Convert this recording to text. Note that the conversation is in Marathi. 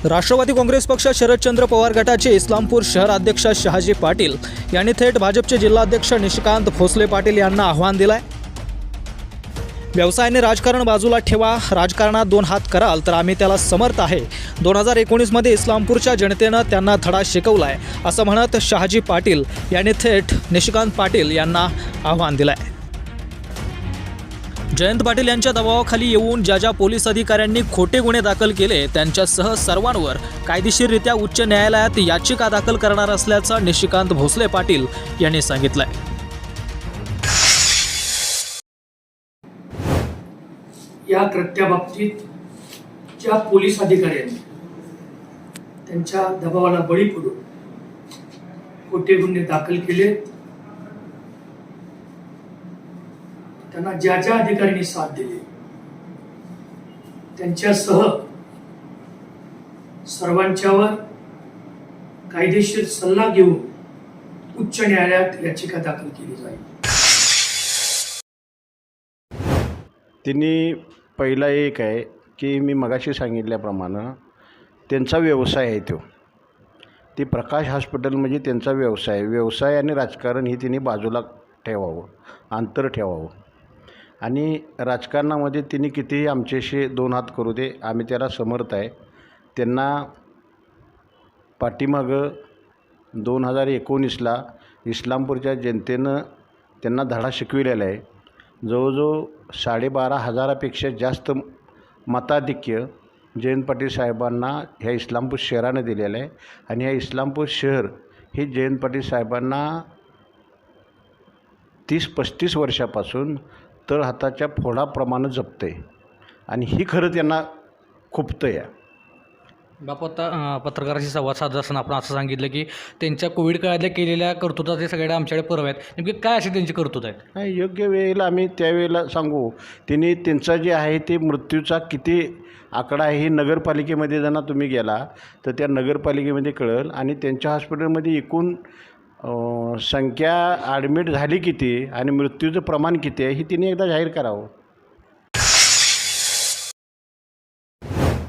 राष्ट्रवादी काँग्रेस पक्ष शरदचंद्र पवार गटाचे इस्लामपूर शहर अध्यक्ष शहाजी पाटील यांनी थेट भाजपचे जिल्हाध्यक्ष निशिकांत भोसले पाटील यांना आव्हान दिलंय। व्यवसायाने राजकारण बाजूला ठेवा, राजकारणात दोन हात कराल तर आम्ही त्याला समर्थ आहे। 2019 मध्ये इस्लामपूरच्या जनतेनं त्यांना धडा शिकवलाय असं म्हणत शहाजी पाटील यांनी थेट निशिकांत पाटील यांना आव्हान दिलंय। जयंत पाटील यांच्या दबावाखाली येऊन ज्या पोलीस अधिकाऱ्यांनी खोटे गुन्हे दाखल केले त्यांच्यासह सर्वांवर कायदेशीररित्या उच्च न्यायालयात याचिका दाखल करणार असल्याचं निशिकांत भोसले पाटील यांनी सांगितलंय। या कृत्याबाबतीत ज्या पोलीस अधिकाऱ्यांनी त्यांच्या दबावाला बळी पडून खोटे गुन्हे दाखल केले, त्यांना ज्या अधिकाऱ्यांनी साथ दिली त्यांच्यासह सर्वांच्यावर कायदेशीर सल्ला घेऊन उच्च न्यायालयात याचिका दाखल केली जाईल। त्यांनी पहिला एक आहे की मी मगाशी सांगितल्याप्रमाणे त्यांचा व्यवसाय आहे ते प्रकाश हॉस्पिटल म्हणजे त्यांचा व्यवसाय आणि राजकारण ही त्यांनी बाजूला ठेवावं, अंतर ठेवावं। आणि राजकारणामध्ये त्यांनी कितीही आमच्याशी दोन हात करू दे, आम्ही त्याला समर्थ आहे। त्यांना पाठीमागं 2019ला इस्लामपूरच्या जनतेनं त्यांना धडा शिकविलेला आहे। जवळजवळ 12,500पेक्षा जास्त मताधिक्य जयंत पाटील साहेबांना ह्या इस्लामपूर शहरानं दिलेलं आहे। आणि ह्या इस्लामपूर शहर हे जयंत पाटील साहेबांना 30-35 वर्षापासून तळहाताच्या फोडाप्रमाणे जपतं आहे आणि ही खरं त्यांना खुपतं आहे। बापू, आता पत्रकाराशी संवाद साधत असताना आपण असं सांगितलं की त्यांच्या कोविड काळातल्या केलेल्या कर्तृत्वात हे सगळ्या आमच्याकडे पुरावे आहेत। नेमकी काय अशी त्यांची कर्तृत्व आहेत? नाही, योग्य वेळेला आम्ही त्यावेळेला सांगू। त्यांनी त्यांचा जे आहे ते मृत्यूचा किती आकडा आहे हे नगरपालिकेमध्ये जर तुम्ही गेला तर त्या नगरपालिकेमध्ये कळेल। आणि त्यांच्या हॉस्पिटलमध्ये एकूण संख्या ॲडमिट झाली किती आणि मृत्यूचं प्रमाण किती आहे हे त्यांनी एकदा जाहीर करावं।